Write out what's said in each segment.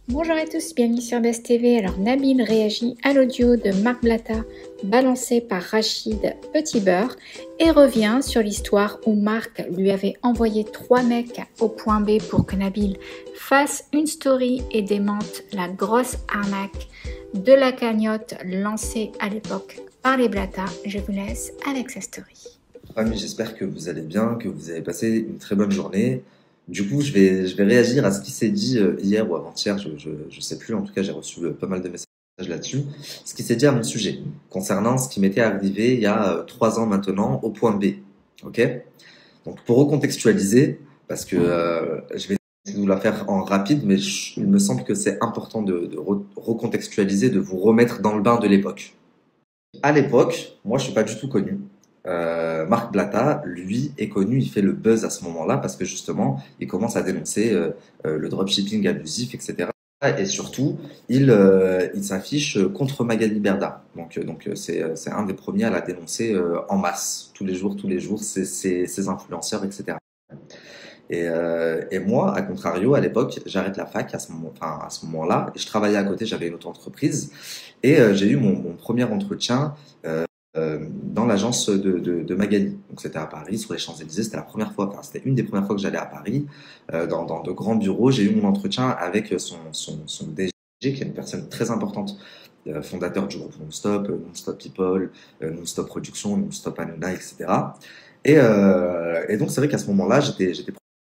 Bonjour à tous, bienvenue sur Best TV. Alors Nabil réagit à l'audio de Marc Blatta balancé par Rachid Petitbeurre et revient sur l'histoire où Marc lui avait envoyé 3 mecs au point B pour que Nabil fasse une story et démente la grosse arnaque de la cagnotte lancée à l'époque par les Blatta. Je vous laisse avec sa story. Amis, j'espère que vous allez bien, que vous avez passé une très bonne journée. Du coup, je vais réagir à ce qui s'est dit hier ou avant-hier, je sais plus. En tout cas, j'ai reçu pas mal de messages là-dessus. Ce qui s'est dit à mon sujet, concernant ce qui m'était arrivé il y a 3 ans maintenant au point B. Ok? Donc, pour recontextualiser, parce que je vais essayer de vous la faire en rapide, mais il me semble que c'est important de recontextualiser, de vous remettre dans le bain de l'époque. À l'époque, moi, je suis pas du tout connu. Marc Blatta, lui, est connu, il fait le buzz à ce moment-là parce que justement, il commence à dénoncer le dropshipping abusif, etc. Et surtout, il s'affiche contre Magali Berda. Donc c'est un des premiers à la dénoncer en masse, tous les jours, ces influenceurs, etc. Et moi, à contrario, à l'époque, j'arrête la fac à ce moment-là, et je travaillais à côté, j'avais une autre entreprise, et j'ai eu mon premier entretien dans l'agence de Magali. Donc c'était à Paris, sur les Champs-Élysées. C'était la première fois, enfin c'était une des premières fois que j'allais à Paris, dans de grands bureaux. J'ai eu mon entretien avec son DG, qui est une personne très importante, fondateur du groupe Non-Stop, Non-Stop People, Non-Stop Production, Non-Stop Hanouna, etc. Et donc c'est vrai qu'à ce moment-là, j'étais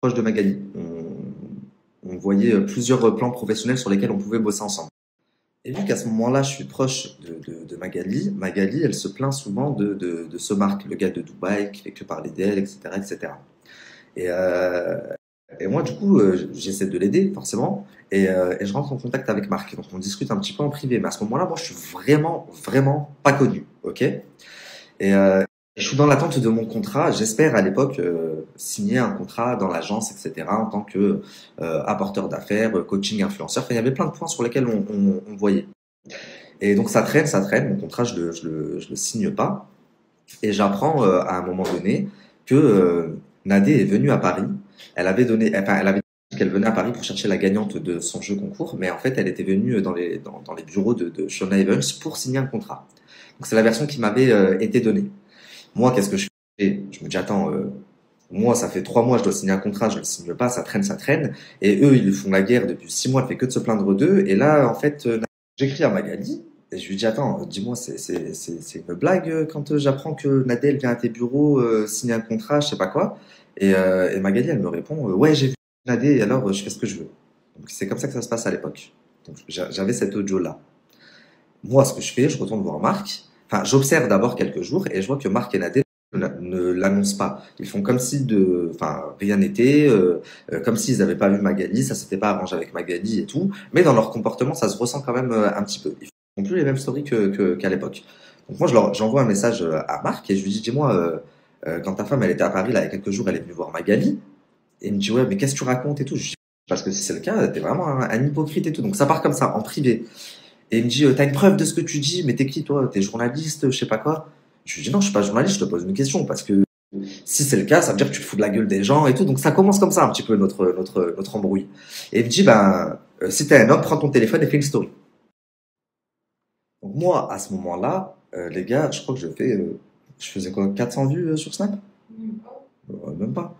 proche de Magali. On voyait plusieurs plans professionnels sur lesquels on pouvait bosser ensemble. Et vu qu'à ce moment-là, je suis proche de Magali, Magali, elle se plaint souvent de ce Marc, le gars de Dubaï, qui fait que parler d'elle, etc., etc. Et, euh, et moi, du coup, j'essaie de l'aider, forcément, et je rentre en contact avec Marc. Donc, on discute un petit peu en privé. Mais à ce moment-là, moi, je suis vraiment, vraiment pas connu, ok? Je suis dans l'attente de mon contrat. J'espère à l'époque signer un contrat dans l'agence, etc. en tant que apporteur d'affaires, coaching, influenceur. Enfin, il y avait plein de points sur lesquels on voyait. Et donc ça traîne, ça traîne. Mon contrat, je le signe pas. Et j'apprends à un moment donné que Nadé est venue à Paris. Elle avait dit qu'elle venait à Paris pour chercher la gagnante de son jeu concours, mais en fait, elle était venue dans les bureaux de Shona Evans pour signer un contrat. Donc c'est la version qui m'avait été donnée. Moi, qu'est-ce que je fais? Je me dis, attends, moi, ça fait 3 mois, je dois signer un contrat, je le signe pas, ça traîne, ça traîne. Et eux, ils lui font la guerre depuis 6 mois, elle fait que de se plaindre d'eux. Et là, en fait, j'écris à Magali, et je lui dis, attends, dis-moi, c'est une blague quand j'apprends que Nadèle vient à tes bureaux signer un contrat, je sais pas quoi. Et Magali, elle me répond, ouais, j'ai vu Nadèle, et alors je fais ce que je veux. Donc c'est comme ça que ça se passe à l'époque. Donc j'avais cet audio-là. Moi, ce que je fais, je retourne voir Marc. Enfin, j'observe d'abord quelques jours et je vois que Marc et Nadège ne l'annoncent pas. Ils font comme si enfin, rien n'était, comme s'ils n'avaient pas vu Magali, ça s'était pas arrangé avec Magali et tout. Mais dans leur comportement, ça se ressent quand même un petit peu. Ils font plus les mêmes stories qu'à l'époque. Donc moi, j'envoie un message à Marc et je lui dis, dis-moi, quand ta femme, elle était à Paris, là, il y a quelques jours, elle est venue voir Magali. Et il me dit, ouais, mais qu'est-ce que tu racontes et tout. Je dis, parce que si c'est le cas, t'es vraiment un hypocrite et tout. Donc ça part comme ça, en privé. Et il me dit, t'as une preuve de ce que tu dis, mais t'es qui toi? T'es journaliste, je sais pas quoi. Je lui dis, non, je suis pas journaliste, je te pose une question, parce que si c'est le cas, ça veut dire que tu te fous de la gueule des gens et tout. Donc ça commence comme ça un petit peu notre embrouille. Et il me dit, ben, si t'es un homme, prends ton téléphone et fais une story. Donc moi, à ce moment-là, les gars, je crois que je faisais quoi, 400 vues sur Snap? Même pas.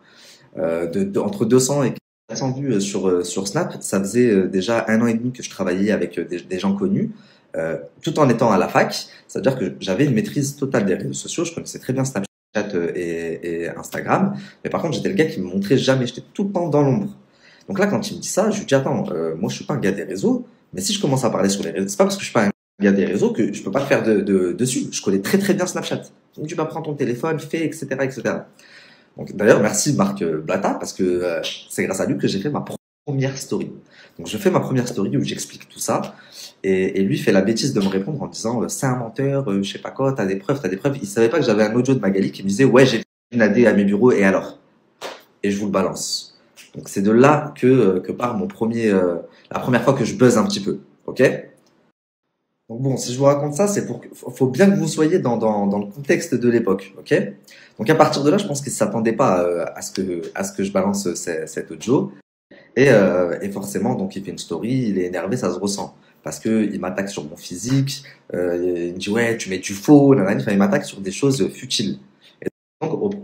Entre 200 et 400 vues sur Snap, ça faisait déjà 1 an et demi que je travaillais avec des gens connus, tout en étant à la fac. C'est-à-dire que j'avais une maîtrise totale des réseaux sociaux. Je connaissais très bien Snapchat et Instagram. Mais par contre, j'étais le gars qui me montrait jamais. J'étais tout le temps dans l'ombre. Donc là, quand il me dit ça, je lui dis, attends, moi, je suis pas un gars des réseaux. Mais si je commence à parler sur les réseaux, c'est pas parce que je suis pas un gars des réseaux que je peux pas le faire dessus. Je connais très très bien Snapchat. Donc tu vas prendre ton téléphone, fais, etc., etc. Donc, d'ailleurs, merci Marc Blatta, parce que c'est grâce à lui que j'ai fait ma première story. Donc, je fais ma première story où j'explique tout ça, et lui fait la bêtise de me répondre en disant c'est un menteur, je sais pas quoi, t'as des preuves, t'as des preuves. Il savait pas que j'avais un audio de Magali qui me disait ouais, j'ai vu une AD à mes bureaux, et alors? Et je vous le balance. Donc, c'est de là que part la première fois que je buzz un petit peu, ok? Donc bon, si je vous raconte ça, c'est faut bien que vous soyez dans le contexte de l'époque, ok? Donc à partir de là, je pense qu'ils ne s'attendaient pas à ce que je balance cet audio. Et forcément, donc il fait une story, il est énervé, ça se ressent. Parce que il m'attaque sur mon physique, il me dit ouais, tu mets du faux, nanani. Enfin, il m'attaque sur des choses futiles. Et donc,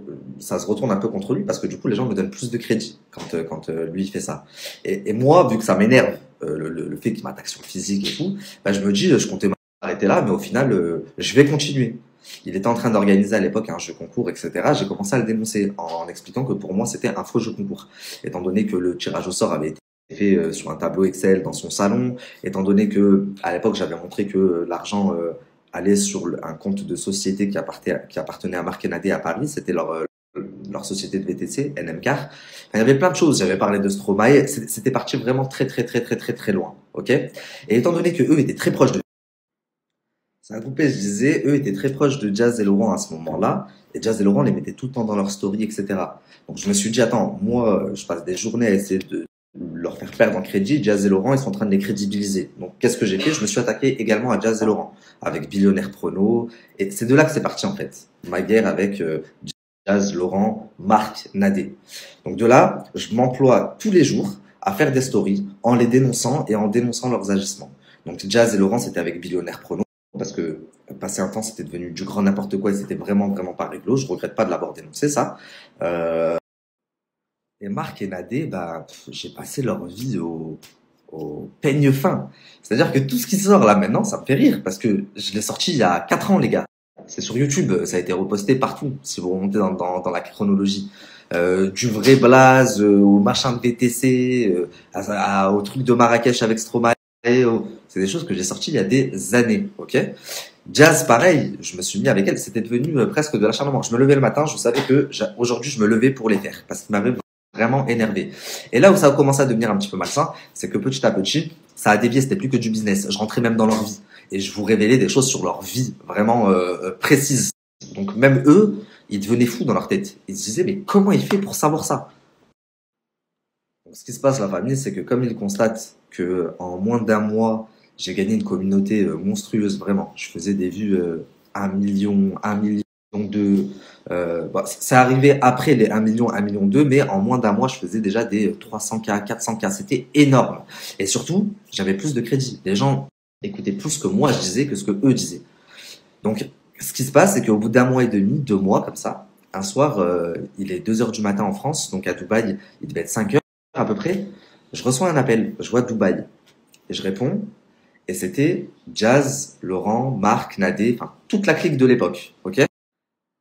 ça se retourne un peu contre lui parce que du coup, les gens me donnent plus de crédit quand lui il fait ça. Et moi, vu que ça m'énerve, le fait qu'il m'attaque sur le physique et tout, bah, je me dis, je comptais m'arrêter là, mais au final, je vais continuer. Il était en train d'organiser à l'époque un jeu concours, etc. J'ai commencé à le dénoncer en expliquant que pour moi, c'était un faux jeu concours. Étant donné que le tirage au sort avait été fait sur un tableau Excel dans son salon, étant donné que à l'époque, j'avais montré que l'argent allait sur un compte de société qui appartenait à Marc Nadé à Paris, c'était leur société de VTC, NM Car. Enfin, il y avait plein de choses. J'avais parlé de Stromae. C'était parti vraiment très, très, très, très, très, très loin. Ok. Et étant donné que eux étaient très proches de c'est un couplet, je disais, eux étaient très proches de Jazz et Laurent à ce moment-là, et Jazz et Laurent les mettaient tout le temps dans leur story, etc. Donc je me suis dit, attends, moi, je passe des journées à essayer de leur faire perdre en crédit, Jazz et Laurent, ils sont en train de les crédibiliser. Donc qu'est-ce que j'ai fait? Je me suis attaqué également à Jazz et Laurent, avec Billionnaire Prono, et c'est de là que c'est parti en fait, ma guerre avec Jazz, Laurent, Marc, Nadé. Donc de là, je m'emploie tous les jours à faire des stories en les dénonçant et en dénonçant leurs agissements. Donc Jazz et Laurent, c'était avec Billionnaire Prono parce que passer un temps, c'était devenu du grand n'importe quoi et c'était vraiment, vraiment pas réglo. Je regrette pas de l'avoir dénoncé, ça. Et Marc et Nadé, bah, j'ai passé leur vie au peigne fin. C'est-à-dire que tout ce qui sort là maintenant, ça me fait rire parce que je l'ai sorti il y a 4 ans, les gars. C'est sur YouTube, ça a été reposté partout, si vous remontez dans la chronologie. Du vrai Blaze, au machin de VTC, au truc de Marrakech avec Stromae. C'est des choses que j'ai sorties il y a des années, ok? Jazz, pareil, je me suis mis avec elle, c'était devenu presque de l'acharnement. Je me levais le matin, je savais que aujourd'hui je me levais pour les faire, parce qu'il m'avait vraiment énervé. Et là où ça a commencé à devenir un petit peu malsain, c'est que petit à petit, ça a dévié, c'était plus que du business. Je rentrais même dans leur vie, et je vous révélais des choses sur leur vie, vraiment précises. Donc même eux, ils devenaient fous dans leur tête. Ils se disaient, mais comment il fait pour savoir ça? Donc, ce qui se passe, la famille, c'est que comme ils constatent que en moins d'un mois, j'ai gagné une communauté monstrueuse, vraiment. Je faisais des vues 1 million 2. Bah, c'est arrivé après les 1 million, 1 million 2, mais en moins d'un mois, je faisais déjà des 300K, 400K. C'était énorme. Et surtout, j'avais plus de crédit. Les gens écoutaient plus ce que moi je disais que ce que eux disaient. Donc, ce qui se passe, c'est qu'au bout d'un mois et demi, 2 mois, comme ça, un soir, il est 2 heures du matin en France, donc à Dubaï, il devait être 5 heures à peu près. Je reçois un appel, je vois Dubaï. Et je réponds, et c'était Jazz, Laurent, Marc, Nadé, enfin, toute la clique de l'époque, ok?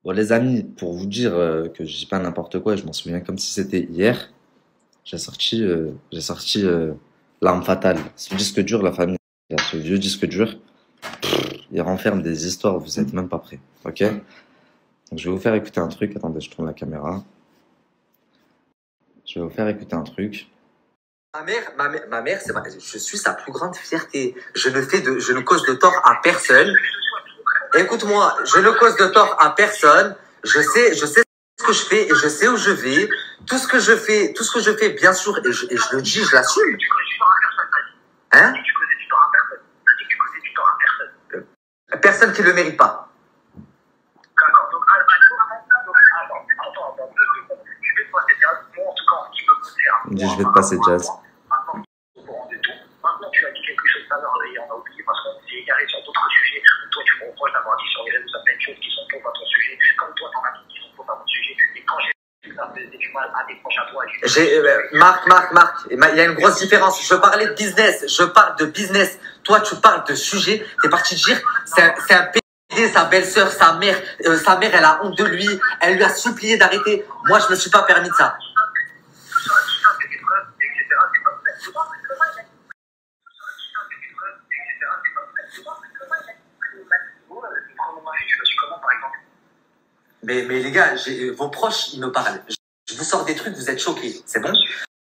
Bon, les amis, pour vous dire que je dis pas n'importe quoi, je m'en souviens comme si c'était hier, j'ai sorti L'arme fatale. Ce disque dur, la famille, ce vieux disque dur, il renferme des histoires, vous êtes même pas prêts, ok? Donc, je vais vous faire écouter un truc, attendez, je tourne la caméra. Je vais vous faire écouter un truc. Ma mère, je suis sa plus grande fierté. Je ne cause de tort à personne. Écoute-moi, je ne cause de tort à personne. Je sais ce que je fais et je sais où je vais. Tout ce que je fais, bien sûr, et je le dis, je l'assume. Hein? Personne qui le mérite pas. D'accord, donc attends, 2 secondes. Je vais te passer Jazz. Moi, en tout cas, en ce qui me concerne. Je vais te passer Jazz. Maintenant, tu es au courant de tout. Maintenant, tu as dit quelque chose tout à l'heure et on a oublié parce qu'on s'est égaré sur d'autres sujets. Toi, tu me reproches d'avoir dit sur les réseaux certaines choses qui sont fausses à ton sujet. Comme toi, t'en as dit qui sont fausses à mon sujet. Et quand j'ai vu que ça faisait du mal à des proches à toi, Marc, il y a une grosse différence. Je parlais de business, je parle de business. Toi, tu parles de sujet. T'es parti dire, c'est un PD, sa belle-sœur, sa mère, elle a honte de lui. Elle lui a supplié d'arrêter. Moi, je me suis pas permis de ça. Mais les gars, vos proches, ils me parlent. Je vous sors des trucs, vous êtes choqués. C'est bon?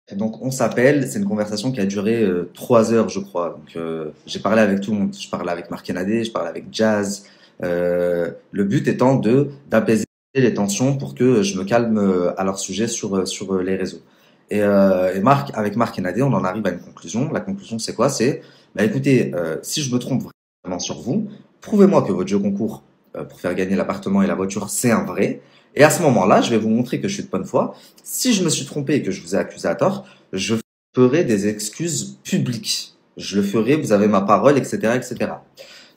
Et donc, on s'appelle. C'est une conversation qui a duré 3 heures, je crois. Donc, j'ai parlé avec tout le monde. Je parlais avec Marc Nadé, je parlais avec Jazz. Le but étant d'apaiser les tensions pour que je me calme à leur sujet sur les réseaux. Et avec Marc et Nadé, on en arrive à une conclusion. La conclusion, c'est quoi? C'est, bah écoutez, si je me trompe vraiment sur vous, prouvez-moi que votre jeu concours pour faire gagner l'appartement et la voiture, c'est un vrai. Et à ce moment-là, je vais vous montrer que je suis de bonne foi. Si je me suis trompé et que je vous ai accusé à tort, je ferai des excuses publiques. Je le ferai, vous avez ma parole, etc., etc.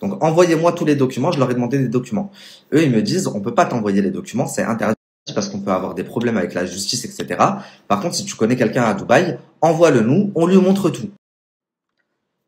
Donc, envoyez-moi tous les documents. Je leur ai demandé des documents. Eux, ils me disent, on peut pas t'envoyer les documents, c'est interdit parce qu'on peut avoir des problèmes avec la justice, etc. Par contre, si tu connais quelqu'un à Dubaï, envoie-le nous, on lui montre tout.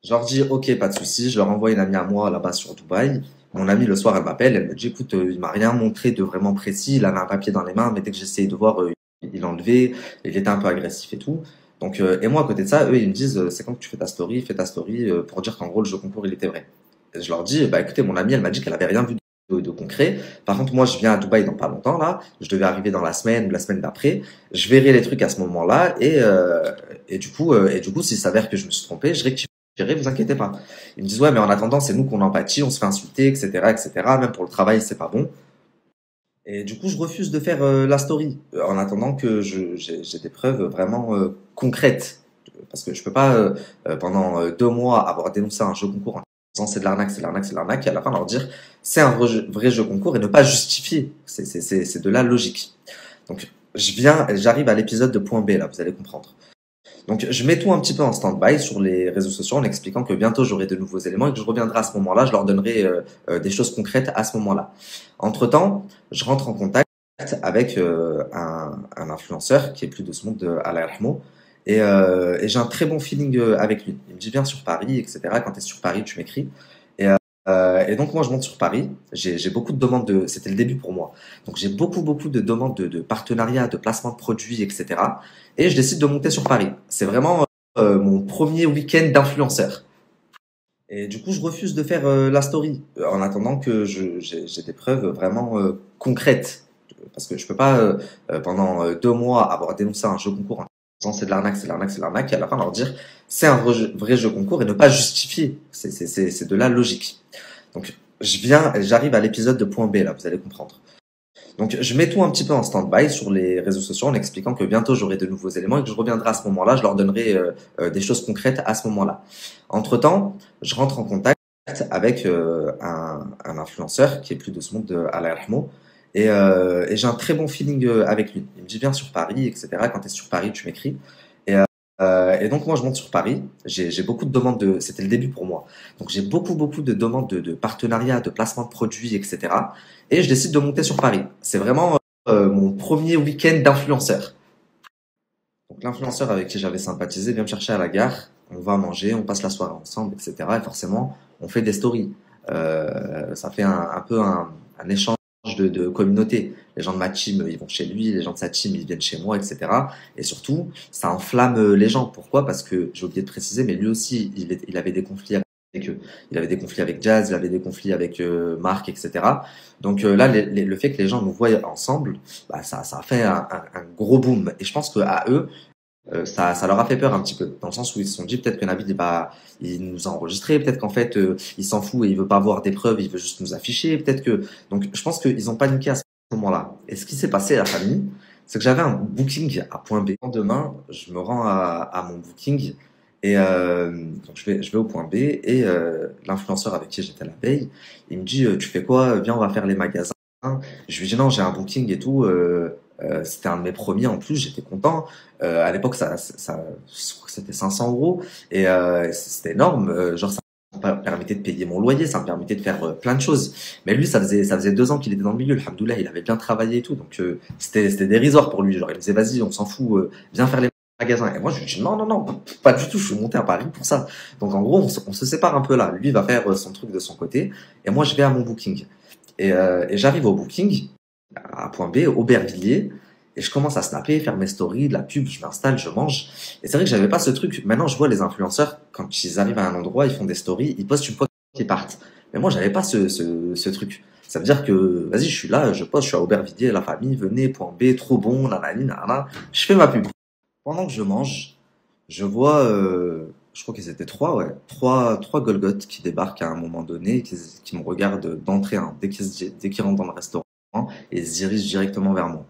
Je leur dis, ok, pas de souci. Je leur envoie une amie à moi là-bas sur Dubaï. Mon amie, le soir, elle m'appelle. Elle me dit, écoute, il m'a rien montré de vraiment précis. Il avait un papier dans les mains, mais dès que j'essayais de voir, il l'enlevait. Il était un peu agressif et tout. Donc, et moi, à côté de ça, eux, ils me disent, c'est quand que tu fais ta story, pour dire qu'en gros, le jeu concours, il était vrai. Et je leur dis, bah écoutez, mon amie, elle m'a dit qu'elle avait rien vu de concret. Par contre, moi, je viens à Dubaï dans pas longtemps, là. Je devais arriver dans la semaine ou la semaine d'après. Je verrai les trucs à ce moment-là. Et du coup, s'il s'avère que je me suis trompé, je rectifierai, vous inquiétez pas. Ils me disent, ouais, mais en attendant, c'est nous qu'on empathie, on se fait insulter, etc., etc. Même pour le travail, c'est pas bon. Et du coup, je refuse de faire la story en attendant que j'ai des preuves vraiment concrètes. Parce que je peux pas, pendant 2 mois, avoir dénoncé un jeu concours en disant c'est de l'arnaque, c'est de l'arnaque, c'est de l'arnaque, et à la fin leur dire c'est un vrai jeu concours et ne pas justifier. C'est de la logique. Donc, j'arrive à l'épisode de point B, là, vous allez comprendre. Donc, je mets tout un petit peu en stand-by sur les réseaux sociaux en expliquant que bientôt j'aurai de nouveaux éléments et que je reviendrai à ce moment-là. Je leur donnerai des choses concrètes à ce moment-là. Entre-temps, je rentre en contact avec un influenceur qui est plus de ce monde, Allah yarhamou, et j'ai un très bon feeling avec lui. Il me dit viens sur Paris, etc. Quand tu es sur Paris, tu m'écris. Et donc moi je monte sur Paris. J'ai beaucoup de demandes c'était le début pour moi. Donc j'ai beaucoup de demandes de partenariat, de placement de produits, etc. Et je décide de monter sur Paris. C'est vraiment mon premier week-end d'influenceur. Et du coup je refuse de faire la story en attendant que j'ai des preuves vraiment concrètes. Parce que je peux pas pendant 2 mois avoir dénoncé un jeu concours en disant c'est de l'arnaque, c'est de l'arnaque, c'est de l'arnaque, et à la fin leur dire c'est un vrai jeu concours et ne pas justifier. C'est de la logique. Donc, j'arrive à l'épisode de point B, là, vous allez comprendre. Donc, je mets tout un petit peu en stand-by sur les réseaux sociaux en expliquant que bientôt j'aurai de nouveaux éléments et que je reviendrai à ce moment-là. Je leur donnerai des choses concrètes à ce moment-là. Entre-temps, je rentre en contact avec un influenceur qui est plus de ce monde, Allah yarhamou, et j'ai un très bon feeling avec lui. Il me dit viens sur Paris, etc. Quand tu es sur Paris, tu m'écris. Et donc moi je monte sur Paris, j'ai beaucoup de demandes c'était le début pour moi. Donc j'ai beaucoup de demandes de partenariat, de placement de produits, etc. Et je décide de monter sur Paris. C'est vraiment mon premier week-end d'influenceur. Donc l'influenceur avec qui j'avais sympathisé vient me chercher à la gare, on va manger, on passe la soirée ensemble, etc. Et forcément on fait des stories. Ça fait un peu un échange de communauté. Les gens de ma team, ils vont chez lui, les gens de sa team, ils viennent chez moi, etc. Et surtout, ça enflamme les gens. Pourquoi? Parce que, j'ai oublié de préciser, mais lui aussi, il avait des conflits avec eux. Il avait des conflits avec Jazz, il avait des conflits avec Marc, etc. Donc là, le fait que les gens nous voient ensemble, bah, ça a fait un gros boom. Et je pense qu'à eux, ça leur a fait peur un petit peu, dans le sens où ils se sont dit peut-être que Nabil il nous a enregistré, peut-être qu'en fait il s'en fout et il veut pas avoir des preuves, il veut juste nous afficher, peut-être que donc je pense qu'ils ont paniqué à ce moment-là. Et ce qui s'est passé à la famille, c'est que j'avais un booking à point B. Demain, je me rends à mon booking et donc je vais au point B et l'influenceur avec qui j'étais la veille, il me dit tu fais quoi? Viens, on va faire les magasins. Je lui dis non, j'ai un booking et tout. C'était un de mes premiers en plus, j'étais content. À l'époque, je crois que c'était 500 € et c'était énorme. Genre, ça me permettait de payer mon loyer, ça me permettait de faire plein de choses. Mais lui, ça faisait 2 ans qu'il était dans le milieu. Alhamdoulilah, il avait bien travaillé et tout, donc c'était dérisoire pour lui. Genre, il me disait vas-y, on s'en fout, viens faire les magasins. Et moi, je lui dis non, pas du tout. Je suis monté à Paris pour ça. Donc en gros, on se sépare un peu là. Lui va faire son truc de son côté et moi, je vais à mon booking. Et j'arrive au booking à point B, Aubervilliers, et je commence à snapper, faire mes stories, de la pub, je m'installe, je mange. Et c'est vrai que j'avais pas ce truc. Maintenant, je vois les influenceurs, quand ils arrivent à un endroit, ils font des stories, ils postent une fois qu'ils partent. Mais moi, j'avais pas ce truc. Ça veut dire que, vas-y, je suis là, je poste, je suis à Aubervilliers, la famille, venez, point B, trop bon, nanani, nanana. Je fais ma pub. Pendant que je mange, je vois, je crois qu'ils étaient trois Golgoth qui débarquent à un moment donné, qui me regardent d'entrée, hein, dès qu'ils rentrent dans le restaurant, et ils se dirigent directement vers moi.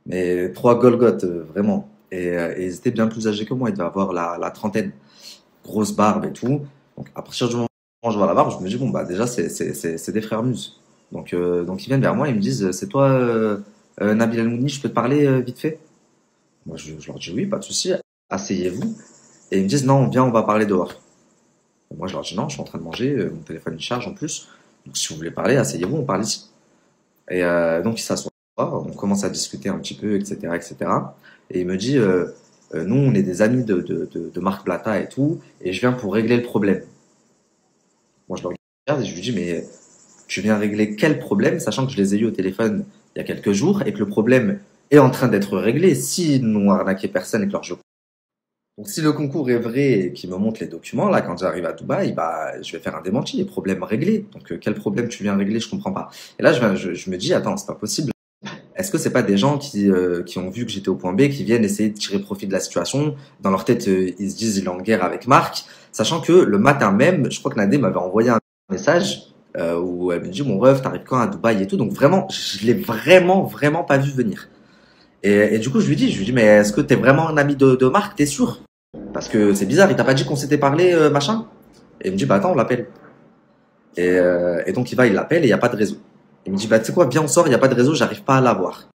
Mais 3 Golgoth, vraiment. Et ils étaient bien plus âgés que moi, ils devaient avoir la trentaine. Grosse barbe et tout. Donc à partir du moment où je vois la barbe, je me dis, bon, bah déjà, c'est des frères muses. Donc ils viennent vers moi, ils me disent, c'est toi, Nabil El Mouni, je peux te parler vite fait? Moi, je leur dis, oui, pas de souci, asseyez-vous. Et ils me disent, non, viens, on va parler dehors. Et moi, je leur dis, non, je suis en train de manger, mon téléphone il charge en plus. Donc, si vous voulez parler, asseyez-vous, on parle ici. Et donc, il s'assoit, on commence à discuter un petit peu, etc., etc. Et il me dit, nous, on est des amis de Marc Blatta et tout, et je viens pour régler le problème. Moi, je le regarde et je lui dis, mais tu viens régler quel problème, sachant que je les ai eu au téléphone il y a quelques jours et que le problème est en train d'être réglé. S'ils n'ont arnaqué personne et que leur jeu. Donc, si le concours est vrai et qu'ils me montrent les documents, là, quand j'arrive à Dubaï, bah, je vais faire un démenti, les problèmes réglés. Donc, quel problème tu viens régler, je comprends pas. Et là, je me dis, attends, c'est pas possible. Est-ce que c'est pas des gens qui ont vu que j'étais au point B, qui viennent essayer de tirer profit de la situation? Dans leur tête, ils se disent, il est en guerre avec Marc. Sachant que le matin même, je crois que Nadé m'avait envoyé un message où elle me dit, mon ref, t'arrives quand à Dubaï et tout. Donc vraiment, je l'ai vraiment pas vu venir. Et du coup, je lui dis, mais est-ce que t'es vraiment un ami de Marc? T'es sûr? Parce que c'est bizarre, il t'a pas dit qu'on s'était parlé, machin? Et il me dit, bah attends, on l'appelle. Et donc il l'appelle et il y a pas de réseau. Il me dit, bah tu sais quoi, viens on sort, il y a pas de réseau, j'arrive pas à l'avoir.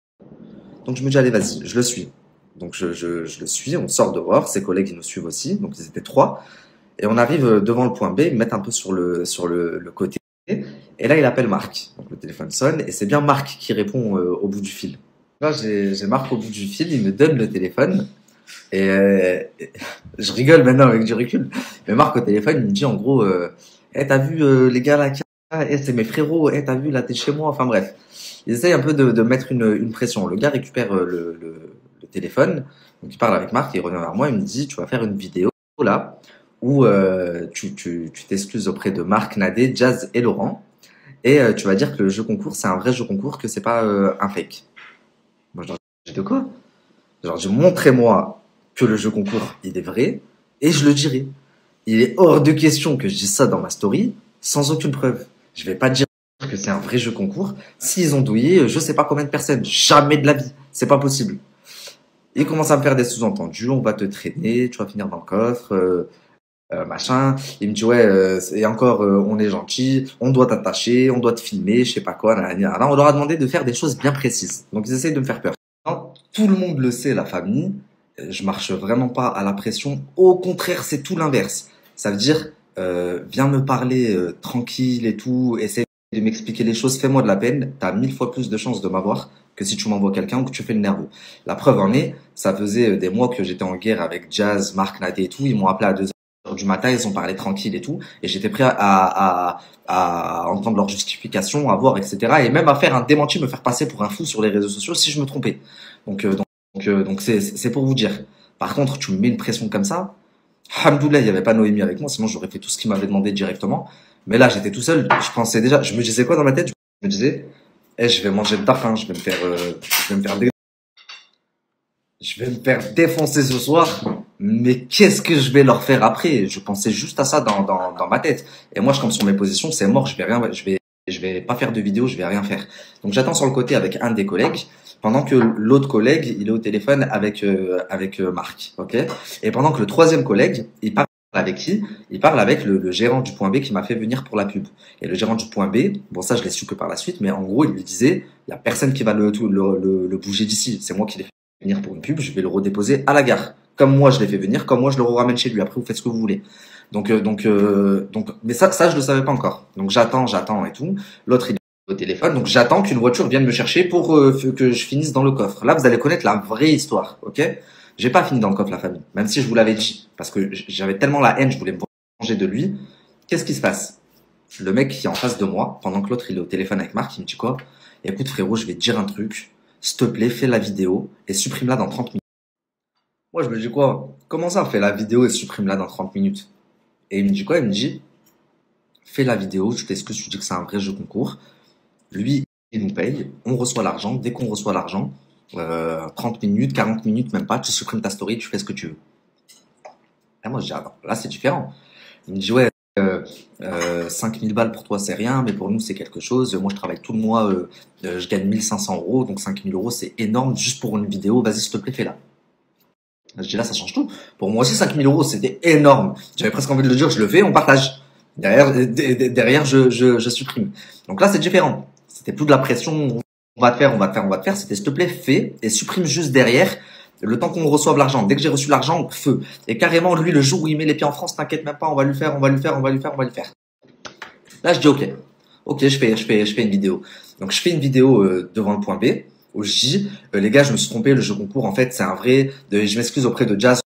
Donc je me dis, allez vas-y, je le suis. Donc je le suis, on sort dehors, ses collègues ils nous suivent aussi, donc ils étaient 3. Et on arrive devant le point B, ils me mettent un peu sur le côté. Et là il appelle Marc. Donc le téléphone sonne et c'est bien Marc qui répond au bout du fil. Là j'ai Marc au bout du fil, il me donne le téléphone. Et je rigole maintenant avec du recul. Mais Marc au téléphone, il me dit en gros, t'as vu les gars là, c'est mes frérots, t'as vu là, t'es chez moi. Enfin bref, ils essayent un peu de mettre une pression. Le gars récupère le téléphone, donc il parle avec Marc, il revient vers moi, il me dit, tu vas faire une vidéo là où tu t'excuses auprès de Marc, Nadé, Jazz et Laurent, et tu vas dire que le jeu concours c'est un vrai jeu concours, que c'est pas un fake. Moi je leur dis de quoi? Genre, montrez-moi que le jeu concours, il est vrai, et je le dirai. Il est hors de question que je dise ça dans ma story, sans aucune preuve. Je vais pas dire que c'est un vrai jeu concours. S'ils ont douillé, je sais pas combien de personnes. Jamais de la vie. C'est pas possible. Il commence à me faire des sous-entendus. On va te traîner, tu vas finir dans le coffre, machin. Il me dit, ouais, et encore, on est gentil, on doit t'attacher, on doit te filmer, je sais pas quoi. Là, on leur a demandé de faire des choses bien précises. Donc, ils essayent de me faire peur. Non, tout le monde le sait, la famille. Je marche vraiment pas à la pression. Au contraire, c'est tout l'inverse. Ça veut dire, viens me parler tranquille et tout. Essaie de m'expliquer les choses. Fais-moi de la peine. T'as 1000 fois plus de chances de m'avoir que si tu m'envoies quelqu'un ou que tu fais le nerveux. La preuve en est, ça faisait des mois que j'étais en guerre avec Jazz, Marc, Nadé et tout. Ils m'ont appelé à 2h du matin. Ils ont parlé tranquille et tout. Et j'étais prêt à entendre leurs justifications, à voir, etc. Et même à faire un démenti, me faire passer pour un fou sur les réseaux sociaux si je me trompais. Donc c'est pour vous dire. Par contre, tu me mets une pression comme ça. Alhamdoulilah, il n'y avait pas Noémie avec moi, sinon j'aurais fait tout ce qu'il m'avait demandé directement. Mais là, j'étais tout seul. Je pensais déjà, je me disais quoi dans ma tête? Je me disais, je vais manger de ta faim, je vais me faire défoncer ce soir. Mais qu'est-ce que je vais leur faire après? Je pensais juste à ça dans ma tête. Et moi, je compte sur mes positions, c'est mort, je vais pas faire de vidéo, je vais rien faire. Donc j'attends sur le côté avec un des collègues. Pendant que l'autre collègue, il est au téléphone avec Marc, ok. Et pendant que le troisième collègue, il parle avec qui? Il parle avec le gérant du point B qui m'a fait venir pour la pub. Et le gérant du point B, bon ça je l'ai su que par la suite, mais en gros il lui disait, il y a personne qui va le bouger d'ici. C'est moi qui l'ai fait venir pour une pub, je vais le redéposer à la gare. Comme moi je l'ai fait venir, comme moi je le ramène chez lui. Après vous faites ce que vous voulez. Donc, mais ça je le savais pas encore. Donc j'attends et tout. L'autre il au téléphone, donc j'attends qu'une voiture vienne me chercher pour que je finisse dans le coffre. Là, vous allez connaître la vraie histoire, ok? J'ai pas fini dans le coffre, la famille, même si je vous l'avais dit, parce que j'avais tellement la haine, je voulais me venger de lui. Qu'est-ce qui se passe? Le mec qui est en face de moi, pendant que l'autre il est au téléphone avec Marc, il me dit quoi? Écoute frérot, je vais te dire un truc, s'il te plaît, fais la vidéo et supprime-la dans 30 minutes. Moi, je me dis quoi? Comment ça, fais la vidéo et supprime-la dans 30 minutes? Et il me dit quoi? Il me dit, fais la vidéo, tu t'excuses, tu dis que c'est un vrai jeu concours. Lui, il nous paye, on reçoit l'argent. Dès qu'on reçoit l'argent, 30 minutes, 40 minutes, même pas, tu supprimes ta story, tu fais ce que tu veux. Et moi, je dis, attends, là, c'est différent. Il me dit, ouais, 5000 balles pour toi, c'est rien, mais pour nous, c'est quelque chose. Moi, je travaille tout le mois, je gagne 1500 €, donc 5000 €, c'est énorme, juste pour une vidéo. Vas-y, s'il te plaît, fais-la. Je dis, là, ça change tout. Pour moi aussi, 5000 €, c'était énorme. J'avais presque envie de le dire, je le fais, on partage. Derrière, je supprime. Donc là, c'est différent. C'était plus de la pression, on va te faire. C'était s'il te plaît, fais et supprime juste derrière le temps qu'on reçoive l'argent. Dès que j'ai reçu l'argent, feu. Et carrément, lui, le jour où il met les pieds en France, t'inquiète même pas, on va lui faire, on va lui faire, on va lui faire, on va lui faire. Là, je dis ok. Ok, je fais une vidéo. Donc, je fais une vidéo devant le point B où je dis, les gars, je me suis trompé, le jeu concours, en fait, c'est un vrai. Je m'excuse auprès de Jazz.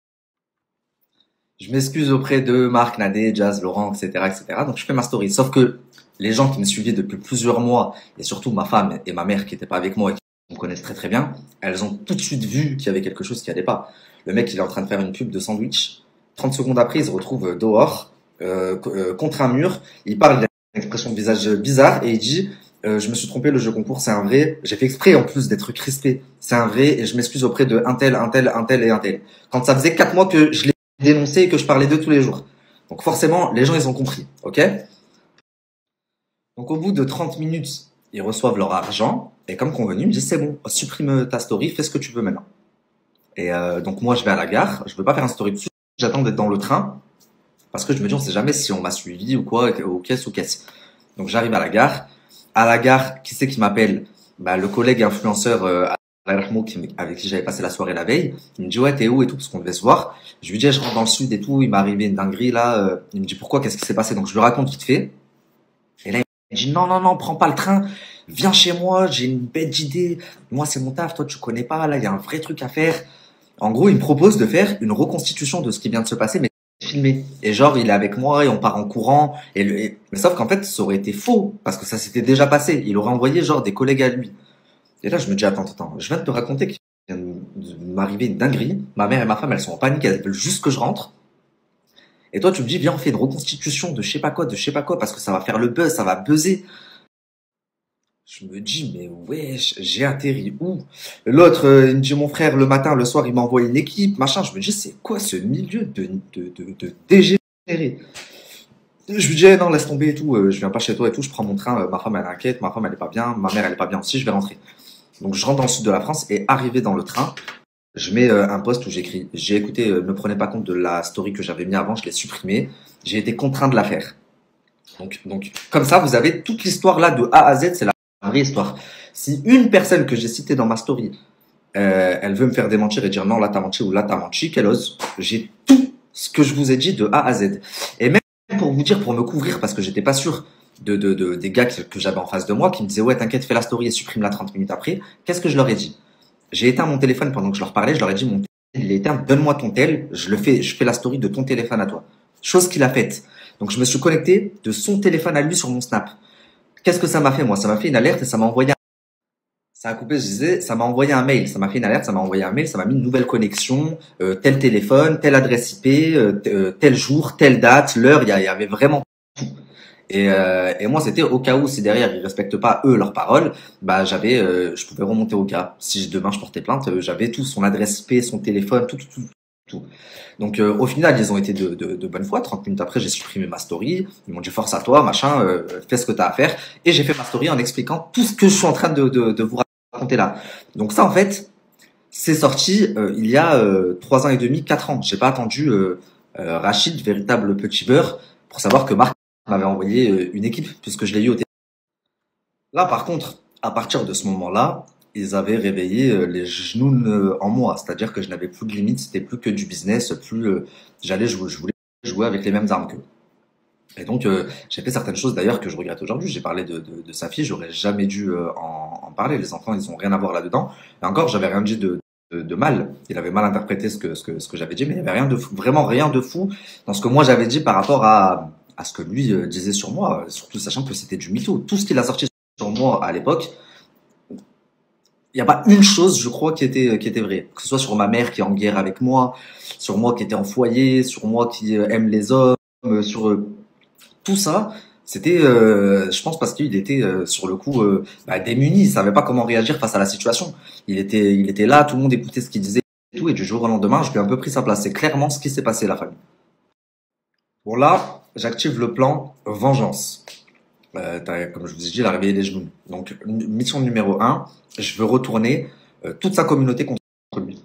Je m'excuse auprès de Marc, Nadé, Jazz, Laurent, etc., etc. Donc, je fais ma story. Sauf que les gens qui me suivaient depuis plusieurs mois, et surtout ma femme et ma mère qui n'étaient pas avec moi et qui me connaissent très très bien, elles ont tout de suite vu qu'il y avait quelque chose qui allait pas. Le mec, il est en train de faire une pub de sandwich. 30 secondes après, il se retrouve dehors, contre un mur. Il parle, il a une expression de visage bizarre et il dit je me suis trompé, le jeu concours, c'est un vrai. J'ai fait exprès en plus d'être crispé. C'est un vrai et je m'excuse auprès de un tel et un tel. Quand ça faisait 4 mois que je l'ai dénoncé et que je parlais d'eux tous les jours. Donc forcément, les gens, ils ont compris. Ok? Donc au bout de 30 minutes, ils reçoivent leur argent et comme convenu, ils me disent c'est bon, supprime ta story, fais ce que tu veux maintenant. Et donc moi, je vais à la gare. Je veux pas faire un story dessus. J'attends d'être dans le train parce que je me dis on sait jamais si on m'a suivi ou quoi, ou qu'est-ce. Donc j'arrive à la gare. À la gare, qui c'est qui m'appelle? Bah, le collègue influenceur avec qui j'avais passé la soirée la veille. Il me dit ouais, t'es où et tout parce qu'on devait se voir. Je lui dis je rentre dans le sud et tout. Il m'est arrivé une dinguerie là. Il me dit pourquoi, qu'est-ce qui s'est passé? Donc je lui raconte vite fait. Et là il me dit non, prends pas le train. Viens chez moi, j'ai une bête d'idée. Moi c'est mon taf, toi tu connais pas. Là il y a un vrai truc à faire. En gros, il me propose de faire une reconstitution de ce qui vient de se passer, mais filmé. Et genre, il est avec moi et on part en courant. Mais sauf qu'en fait, ça aurait été faux parce que ça s'était déjà passé. Il aurait envoyé genre des collègues à lui. Et là, je me dis, attends, je viens de te raconter qu'il vient de m'arriver une dinguerie. Ma mère et ma femme, elles sont en panique, elles veulent juste que je rentre. Et toi, tu me dis, viens, on fait une reconstitution de je sais pas quoi, parce que ça va faire le buzz, ça va buzzer. Je me dis, mais wesh, j'ai atterri où? L'autre, il me dit, mon frère, le matin, le soir, il m'envoie une équipe, machin. Je me dis, c'est quoi ce milieu de dégénéré? Je lui dis, non, laisse tomber et tout, je viens pas chez toi et tout, je prends mon train, ma femme, elle est inquiète, ma femme, elle est pas bien, ma mère, elle est pas bien aussi, je vais rentrer. Donc, je rentre dans le sud de la France et arrivé dans le train, je mets un post où j'écris, j'ai écouté, ne prenez pas compte de la story que j'avais mis avant, je l'ai supprimée, j'ai été contraint de la faire. Donc, comme ça, vous avez toute l'histoire là de A à Z, c'est la vraie histoire. Si une personne que j'ai citée dans ma story, elle veut me faire démentir et dire non, là t'as menti ou là t'as menti, qu'elle ose. J'ai tout ce que je vous ai dit de A à Z. Et même pour vous dire, pour me couvrir, parce que j'étais pas sûr des gars que j'avais en face de moi qui me disaient ouais t'inquiète, fais la story et supprime-la 30 minutes après. Qu'est-ce que je leur ai dit? J'ai éteint mon téléphone pendant que je leur parlais, je leur ai dit mon téléphone il est éteint, donne-moi ton tel, je fais la story de ton téléphone à toi. Chose qu'il a faite. Donc je me suis connecté de son téléphone à lui sur mon Snap. Qu'est-ce que ça m'a fait moi? Ça m'a fait une alerte et ça m'a envoyé ça a coupé, je disais, ça m'a envoyé un mail, ça m'a fait une alerte, ça m'a envoyé un mail, ça m'a mis une nouvelle connexion, tel téléphone, telle adresse IP, tel jour, telle date, l'heure, il y avait vraiment tout. Et moi c'était au cas où si derrière ils respectent pas eux leurs paroles, bah je pouvais remonter au cas. Si demain je portais plainte, j'avais tout, son adresse IP, son téléphone, tout. Donc au final ils ont été de bonne foi. 30 minutes après j'ai supprimé ma story, ils m'ont dit force à toi, machin, fais ce que t'as à faire. Et j'ai fait ma story en expliquant tout ce que je suis en train de vous raconter là. Donc ça en fait c'est sorti il y a 3 ans et demi, 4 ans. J'ai pas attendu Rachid, véritable petit beurre, pour savoir que Marc m'avait envoyé une équipe puisque je l'ai eu au téléphone. Là par contre, à partir de ce moment-là, ils avaient réveillé les genoux en moi, c'est-à-dire que je n'avais plus de limite, c'était plus que du business, je voulais jouer avec les mêmes armes qu'eux. Et donc j'ai fait certaines choses d'ailleurs que je regrette aujourd'hui. J'ai parlé de sa fille, j'aurais jamais dû en parler. Les enfants, ils ont rien à voir là-dedans. Et encore, j'avais rien dit de mal. Il avait mal interprété ce que j'avais dit, mais il y avait rien de fou, vraiment rien de fou dans ce que moi j'avais dit par rapport à ce que lui disait sur moi, surtout sachant que c'était du mytho. Tout ce qu'il a sorti sur moi à l'époque, il n'y a pas une chose, je crois, qui était vraie. Que ce soit sur ma mère qui est en guerre avec moi, sur moi qui était en foyer, sur moi qui aime les hommes, sur tout ça. C'était, je pense, parce qu'il était sur le coup démuni. Il savait pas comment réagir face à la situation. Il était là, tout le monde écoutait ce qu'il disait et tout. Et du jour au lendemain, je lui ai un peu pris sa place. C'est clairement ce qui s'est passé, la famille. Bon là, j'active le plan vengeance. Comme je vous ai dit, il a réveillé les genoux. Donc, mission numéro 1, je veux retourner toute sa communauté contre lui.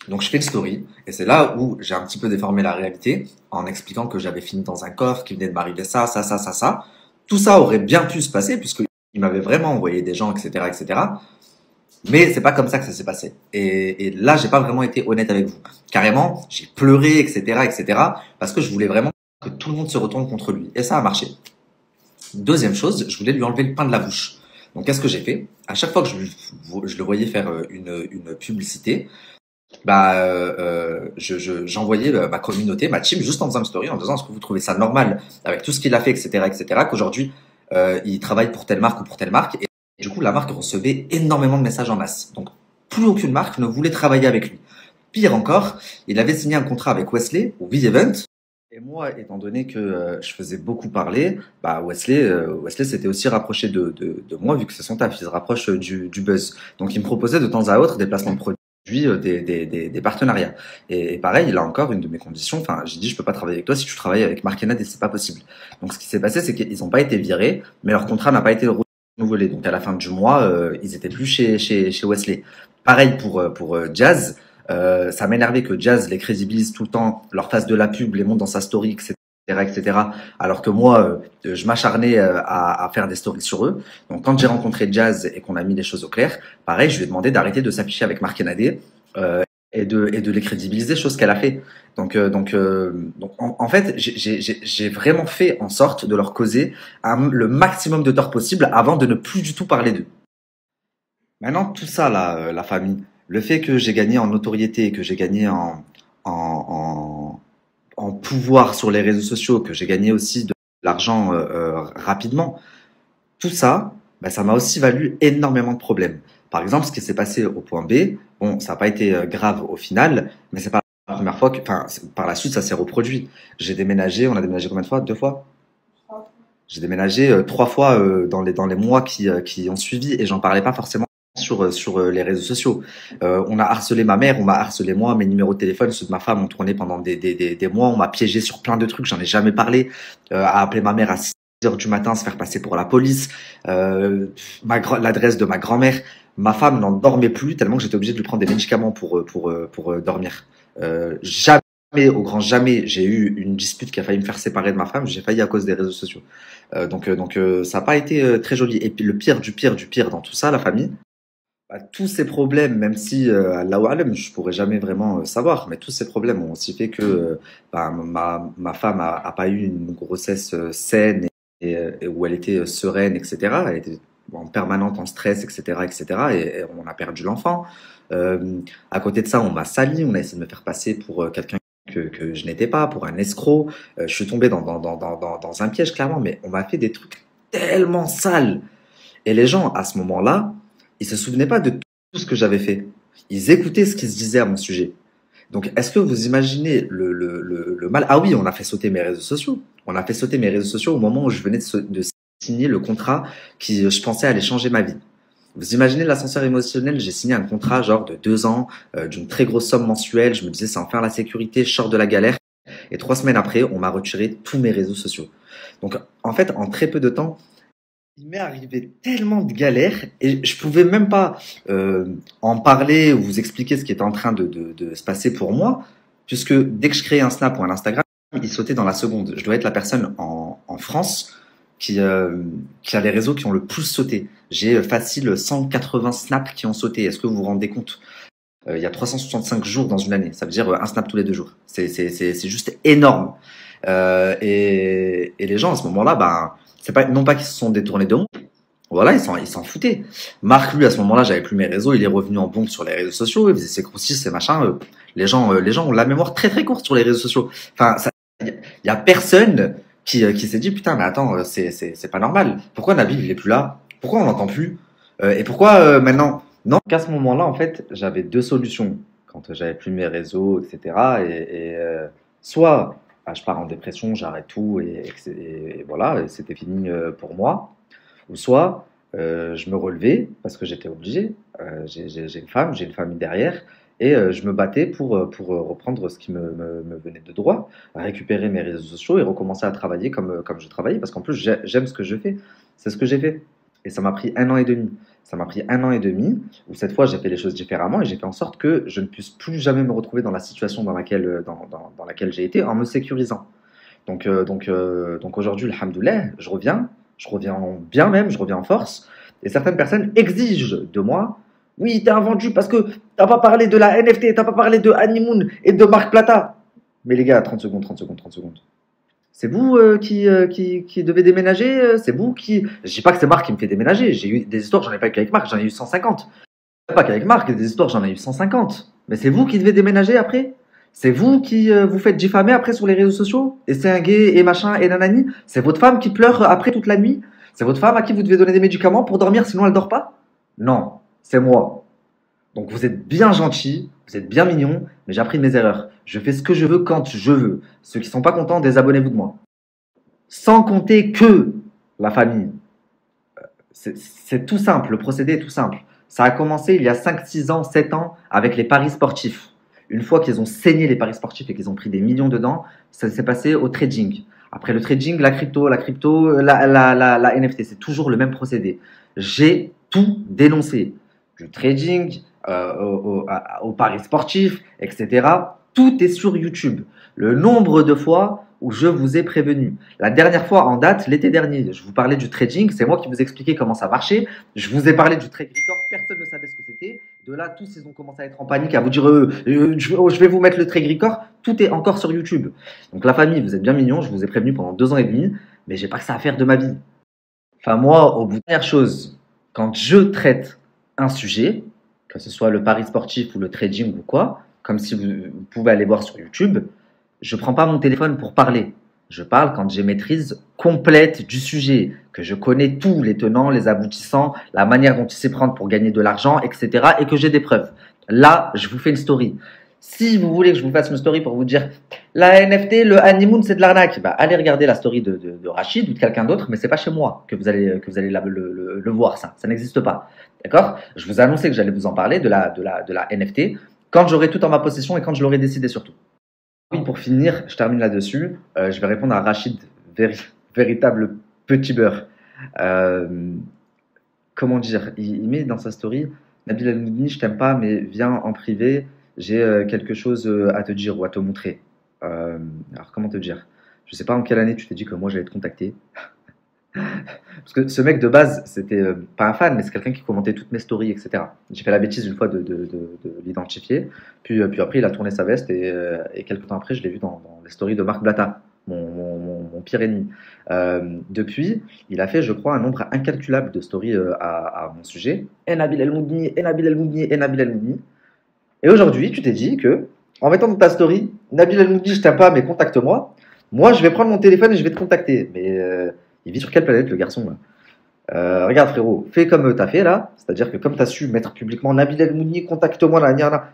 Donc, je fais une story, et c'est là où j'ai un petit peu déformé la réalité, en expliquant que j'avais fini dans un coffre, qu'il venait de m'arriver ça. Tout ça aurait bien pu se passer, puisqu'il m'avait vraiment envoyé des gens, etc., etc. Mais c'est pas comme ça que ça s'est passé. Et là, j'ai pas vraiment été honnête avec vous. Carrément, j'ai pleuré, etc., parce que je voulais vraiment que tout le monde se retourne contre lui. Et ça a marché. Deuxième chose, je voulais lui enlever le pain de la bouche. Donc, qu'est-ce que j'ai fait? À chaque fois que je le voyais faire une publicité, j'envoyais ma communauté, ma team, juste en faisant une story, en disant est-ce que vous trouvez ça normal avec tout ce qu'il a fait, etc., qu'aujourd'hui il travaille pour telle marque ou pour telle marque. Et du coup, la marque recevait énormément de messages en masse. Donc, plus aucune marque ne voulait travailler avec lui. Pire encore, il avait signé un contrat avec Wesley ou V-Event. Et moi, étant donné que je faisais beaucoup parler, Wesley s'était aussi rapproché de moi, vu que c'est son taf, il se rapproche du buzz. Donc, il me proposait de temps à autre des placements de produits, des partenariats. Et pareil, là encore, une de mes conditions, enfin, j'ai dit, je peux pas travailler avec toi si tu travailles avec Marc Enad et c'est pas possible. Donc, ce qui s'est passé, c'est qu'ils n'ont pas été virés, mais leur contrat n'a pas été renouvelé. Donc, à la fin du mois, ils étaient plus chez Wesley. Pareil pour Jazz. Ça m'énervait que Jazz les crédibilise tout le temps, leur fasse de la pub, les monte dans sa story, etc. Alors que moi, je m'acharnais à faire des stories sur eux. Donc, quand j'ai rencontré Jazz et qu'on a mis les choses au clair, pareil, je lui ai demandé d'arrêter de s'afficher avec Marc Enadé et de les crédibiliser, chose qu'elle a fait. Donc, en fait, j'ai vraiment fait en sorte de leur causer le maximum de tort possible avant de ne plus du tout parler d'eux. Maintenant, tout ça, là, la famille, le fait que j'ai gagné en notoriété, que j'ai gagné en pouvoir sur les réseaux sociaux, que j'ai gagné aussi de l'argent rapidement, tout ça, ça m'a aussi valu énormément de problèmes. Par exemple, ce qui s'est passé au point B, bon, ça n'a pas été grave au final, mais c'est pas la première fois que, enfin, par la suite, ça s'est reproduit. J'ai déménagé, on a déménagé combien de fois? 2 fois? J'ai déménagé 3 fois dans les mois qui ont suivi et j'en parlais pas forcément sur les réseaux sociaux. On a harcelé ma mère, on m'a harcelé moi, mes numéros de téléphone, ceux de ma femme ont tourné pendant des mois, on m'a piégé sur plein de trucs, j'en ai jamais parlé, à appeler ma mère à 6h du matin, se faire passer pour la police, l'adresse de ma grand-mère. Ma femme n'en dormait plus tellement que j'étais obligé de lui prendre des médicaments pour dormir. Jamais, au grand jamais, j'ai eu une dispute qui a failli me faire séparer de ma femme, j'ai failli à cause des réseaux sociaux. Donc ça n'a pas été très joli. Et puis le pire du pire dans tout ça, la famille, tous ces problèmes, même si, Allahu Alam, je pourrais jamais vraiment savoir, mais tous ces problèmes ont aussi fait que ma femme a pas eu une grossesse saine et où elle était sereine, etc. Elle était en permanente en stress, etc. Et on a perdu l'enfant. À côté de ça, on m'a sali, on a essayé de me faire passer pour quelqu'un que je n'étais pas, pour un escroc. Je suis tombé dans un piège, clairement, mais on m'a fait des trucs tellement sales. Et les gens, à ce moment-là, ils se souvenaient pas de tout ce que j'avais fait. Ils écoutaient ce qui se disait à mon sujet. Donc, est-ce que vous imaginez le mal? Ah oui, on a fait sauter mes réseaux sociaux. On a fait sauter mes réseaux sociaux au moment où je venais de signer le contrat qui, je pensais, allait changer ma vie. Vous imaginez l'ascenseur émotionnel? J'ai signé un contrat genre de 2 ans, d'une très grosse somme mensuelle. Je me disais, c'est enfin la sécurité, je sors de la galère. Et 3 semaines après, on m'a retiré tous mes réseaux sociaux. Donc, en fait, en très peu de temps, il m'est arrivé tellement de galères et je pouvais même pas en parler ou vous expliquer ce qui était en train de se passer pour moi, puisque dès que je créais un Snap ou un Instagram, il sautait dans la seconde. Je dois être la personne en France qui a les réseaux qui ont le plus sauté. J'ai facile 180 snaps qui ont sauté. Est-ce que vous vous rendez compte? Il y a 365 jours dans une année. Ça veut dire un snap tous les 2 jours. C'est juste énorme. Et les gens à ce moment-là, c'est pas non pas qu'ils se sont détournés de moi. Voilà, ils s'en foutaient. Marc, lui, à ce moment-là, j'avais plus mes réseaux. Il est revenu en bombe sur les réseaux sociaux. Il faisait ses croustilles, ses machins. Les gens ont la mémoire très très courte sur les réseaux sociaux. Enfin, il y a personne qui s'est dit putain, mais attends, c'est pas normal. Pourquoi Nabil il est plus là? Pourquoi on l'entend plus? Et pourquoi maintenant? Non, qu'à ce moment-là, en fait, j'avais 2 solutions quand j'avais plus mes réseaux, etc. Soit je pars en dépression, j'arrête tout et voilà, et c'était fini pour moi. Ou soit je me relevais parce que j'étais obligé. J'ai une femme, j'ai une famille derrière et je me battais pour reprendre ce qui me venait de droit, récupérer mes réseaux sociaux et recommencer à travailler comme je travaillais parce qu'en plus j'aime ce que je fais. C'est ce que j'ai fait. Et ça m'a pris 1 an et demi. Ça m'a pris 1 an et demi où cette fois j'ai fait les choses différemment et j'ai fait en sorte que je ne puisse plus jamais me retrouver dans la situation dans laquelle j'ai été en me sécurisant. Donc aujourd'hui, alhamdoulilah, je reviens bien même, je reviens en force. Et certaines personnes exigent de moi Oui, t'es un vendu parce que t'as pas parlé de la NFT, t'as pas parlé de Honeymoon et de Marc Plata. Mais les gars, 30 secondes, 30 secondes, 30 secondes. C'est vous qui devez déménager c'est vous qui... Je dis pas que c'est Marc qui me fait déménager. J'ai eu des histoires, j'en ai pas qu'avec Marc, j'en ai eu 150. Pas qu'avec Marc, des histoires, j'en ai eu 150. Mais c'est vous qui devez déménager après? C'est vous qui vous faites diffamer après sur les réseaux sociaux? Et c'est un gay et machin et nanani? C'est votre femme qui pleure après toute la nuit? C'est votre femme à qui vous devez donner des médicaments pour dormir sinon elle dort pas? Non, c'est moi. Donc vous êtes bien gentil, vous êtes bien mignon, mais j'ai appris de mes erreurs. Je fais ce que je veux quand je veux. Ceux qui sont pas contents, désabonnez-vous de moi. Sans compter que la famille. C'est tout simple, le procédé est tout simple. Ça a commencé il y a 5, 6 ans, 7 ans avec les paris sportifs. Une fois qu'ils ont saigné les paris sportifs et qu'ils ont pris des millions dedans, ça s'est passé au trading. Après le trading, la crypto, la NFT, c'est toujours le même procédé. J'ai tout dénoncé. Du trading, aux paris sportifs, etc. Tout est sur YouTube. Le nombre de fois où je vous ai prévenu. La dernière fois en date, l'été dernier, je vous parlais du trading, c'est moi qui vous expliquais comment ça marchait. Je vous ai parlé du trade record, personne ne savait ce que c'était. De là, tous ils ont commencé à être en panique, à vous dire je vais vous mettre le trade record. Tout est encore sur YouTube. Donc la famille, vous êtes bien mignons, je vous ai prévenu pendant 2 ans et demi, mais j'ai pas que ça à faire de ma vie. Enfin moi, au bout de la dernière chose, quand je traite un sujet, que ce soit le pari sportif ou le trading ou quoi, comme si vous pouvez aller voir sur YouTube, je ne prends pas mon téléphone pour parler. Je parle quand j'ai maîtrise complète du sujet, que je connais tous les tenants, les aboutissants, la manière dont il s'y prendre pour gagner de l'argent, etc. et que j'ai des preuves. Là, je vous fais une story. Si vous voulez que je vous fasse une story pour vous dire la NFT, le honeymoon, c'est de l'arnaque, bah, allez regarder la story de Rachid ou de quelqu'un d'autre, mais c'est pas chez moi que vous allez le voir, ça n'existe pas. D'accord? Je vous ai annoncé que j'allais vous en parler de la NFT quand j'aurai tout en ma possession et quand je l'aurai décidé surtout. Oui, pour finir, je termine là-dessus. Je vais répondre à Rachid, véritable petit beurre. Comment dire? Il met dans sa story, Nabil El-Moudni, je t'aime pas, mais viens en privé, j'ai quelque chose à te dire ou à te montrer. Alors, comment te dire? Je sais pas en quelle année tu t'es dit que moi j'allais te contacter. Parce que ce mec de base, c'était pas un fan, mais c'est quelqu'un qui commentait toutes mes stories, etc. J'ai fait la bêtise une fois de l'identifier. Puis après, il a tourné sa veste et quelques temps après, je l'ai vu dans les stories de Marc Blata, mon pire ennemi. Depuis, il a fait, je crois, un nombre incalculable de stories à mon sujet. Et Nabil El-Moudni, et Nabil El-Moudni, et Nabil El-Moudni. Et aujourd'hui, tu t'es dit que, en mettant dans ta story, Nabil El-Moudni, je t'aime pas, mais contacte-moi. Moi, je vais prendre mon téléphone et je vais te contacter. Mais il vit sur quelle planète, le garçon là? Regarde, frérot, fais comme tu as fait là. C'est-à-dire que comme tu as su mettre publiquement Nabil El-Moudni, contacte-moi,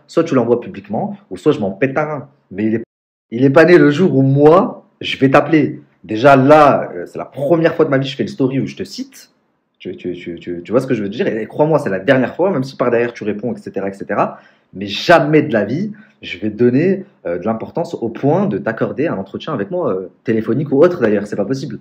soit tu l'envoies publiquement, ou soit je m'en pète un rein. Mais il est pas né le jour où moi, je vais t'appeler. Déjà là, c'est la première fois de ma vie que je fais une story où je te cite. Tu vois ce que je veux dire? Et crois-moi, c'est la dernière fois, même si par derrière tu réponds, etc., etc. Mais jamais de la vie, je vais te donner de l'importance au point de t'accorder un entretien avec moi, téléphonique ou autre d'ailleurs, c'est pas possible.